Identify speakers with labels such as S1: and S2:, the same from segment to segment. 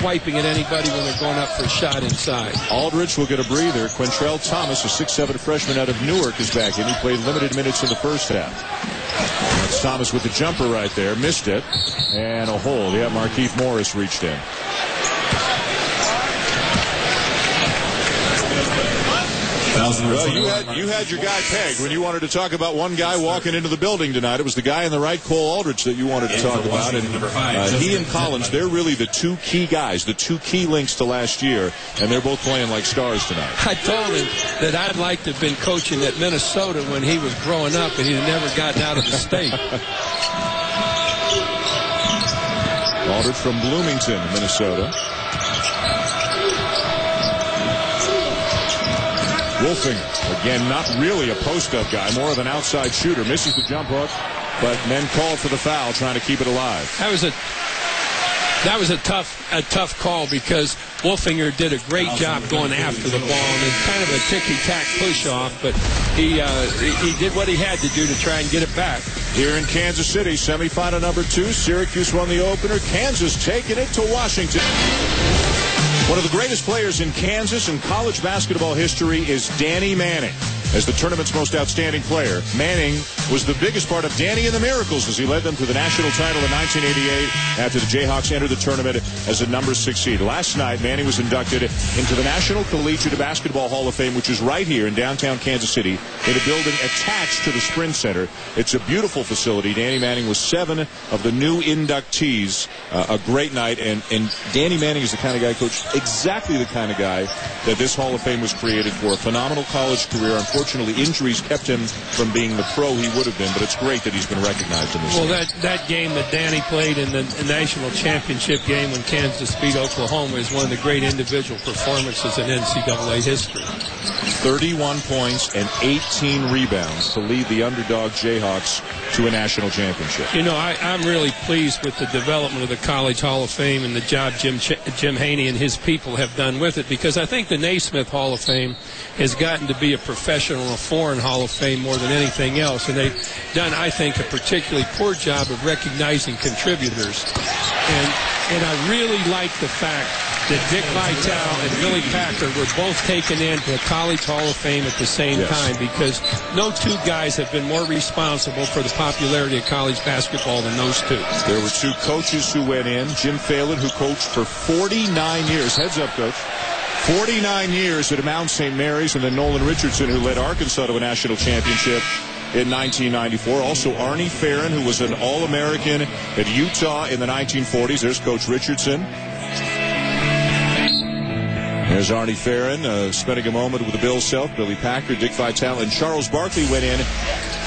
S1: swiping at anybody when they're going up for a shot inside.
S2: Aldridge will get a breather. Quintrell Thomas, a 6'7" freshman out of Newark, is back in. He played limited minutes in the first half. That's Thomas with the jumper right there. Missed it. And a hole. Yeah, Markieff Morris reached in. Well, you had your guy pegged when you wanted to talk about one guy walking into the building tonight. It was the guy on the right, Cole Aldridge, that you wanted to talk about. And he and Collins, they're really the two key guys, the two key links to last year, and they're both playing like stars tonight.
S1: I told him that I'd like to have been coaching at Minnesota when he was growing up, and he'd never gotten out of the state.
S2: Aldridge from Bloomington, Minnesota. Wolfinger, again, not really a post-up guy, more of an outside shooter. Misses the jump hook, but then called for the foul, trying to keep it alive.
S1: That was a tough call, because Wolfinger did a great job going after the ball, and it's kind of a ticky-tack push-off, but he did what he had to do to try and get it back.
S2: Here in Kansas City, semifinal number 2, Syracuse won the opener. Kansas taking it to Washington. One of the greatest players in Kansas and college basketball history is Danny Manning. As the tournament's most outstanding player, Manning was the biggest part of Danny and the Miracles as he led them to the national title in 1988 after the Jayhawks entered the tournament as a number 6 seed. Last night, Manning was inducted into the National Collegiate Basketball Hall of Fame, which is right here in downtown Kansas City in a building attached to the Sprint Center. It's a beautiful facility. Danny Manning was 7 of the new inductees. A great night, and Danny Manning is the kind of guy, Coach, exactly the kind of guy that this Hall of Fame was created for. A phenomenal college career. Unfortunately, injuries kept him from being the pro he would have been, but it's great that he's been recognized in this.
S1: Well, that game that Danny played in the national championship game when Kansas beat Oklahoma is one of the great individual performances in NCAA history.
S2: 31 points and 18 rebounds to lead the underdog Jayhawks to a national championship.
S1: You know, I'm really pleased with the development of the College Hall of Fame and the job Jim Haney and his people have done with it, because I think the Naismith Hall of Fame has gotten to be a professional and a foreign Hall of Fame more than anything else, and they've done, I think, a particularly poor job of recognizing contributors. And I really like the fact that Dick Vitale and Billy Packer were both taken into the College Hall of Fame at the same time, because no two guys have been more responsible for the popularity of college basketball than those two.
S2: There were 2 coaches who went in. Jim Phelan, who coached for 49 years. Heads up, Coach. 49 years at Mount St. Mary's, and then Nolan Richardson, who led Arkansas to a national championship in 1994. Also Arnie Farron, who was an All-American at Utah in the 1940s. There's Coach Richardson. There's Arnie Farron spending a moment with the Bill Self, Billy Packer, Dick Vitale, and Charles Barkley went in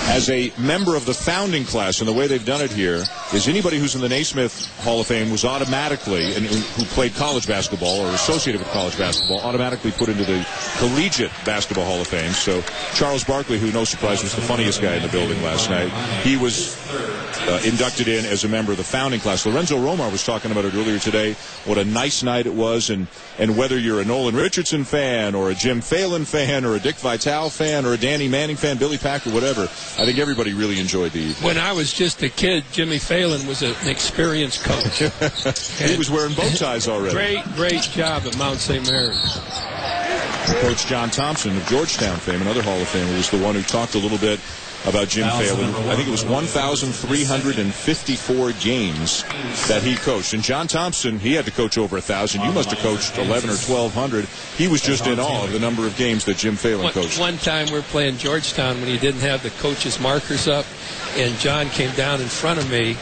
S2: as a member of the founding class. And the way they've done it here is anybody who's in the Naismith Hall of Fame was automatically, and who played college basketball or associated with college basketball, automatically put into the Collegiate Basketball Hall of Fame. So Charles Barkley, who, no surprise, was the funniest guy in the building last night, he was inducted in as a member of the founding class. Lorenzo Romar was talking about it earlier today, what a nice night it was, and whether you're a Nolan Richardson fan or a Jim Phelan fan or a Dick Vitale fan or a Danny Manning fan, Billy Packer, whatever, I think everybody really enjoyed the evening.
S1: When I was just a kid, Jimmy Phelan was an experienced coach.
S2: He was wearing bow ties already.
S1: Great job at Mount St. Mary's.
S2: Coach John Thompson of Georgetown fame, another Hall of Famer, was the one who talked a little bit about Jim Phelan. I think it was 1,354 games that he coached. And John Thompson, he had to coach over 1,000. You must have coached 11 or 1,200. He was just in awe of the number of games that Jim Phelan coached.
S1: One time we were playing Georgetown when he didn't have the coach's markers up, and John came down in front of me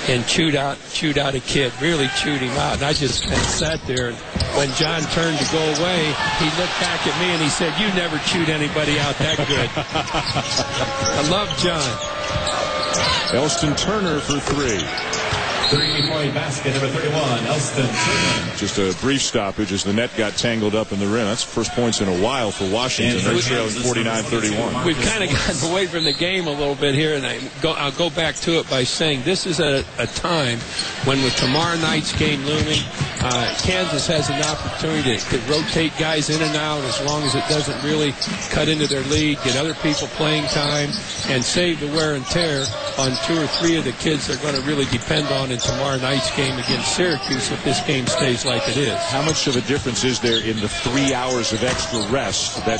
S1: and chewed out a kid, really chewed him out. And I just kind of sat there. And when John turned to go away, he looked back at me and he said, "You never chewed anybody out that good." I love John.
S2: Elston Turner for 3.
S3: 3-point basket, number 31, Elston Turner.
S2: Just a brief stoppage as the net got tangled up in the rim. That's first points in a while for Washington. They're trailing 49-31.
S1: We've kind of gotten away from the game a little bit here, and I'll go back to it by saying this is a time when, with tomorrow night's game looming, Kansas has an opportunity to rotate guys in and out as long as it doesn't really cut into their lead, get other people playing time, and save the wear and tear on 2 or 3 of the kids they're going to really depend on in tomorrow night's game against Syracuse if this game stays like it is.
S2: How much of a difference is there in the 3 hours of extra rest that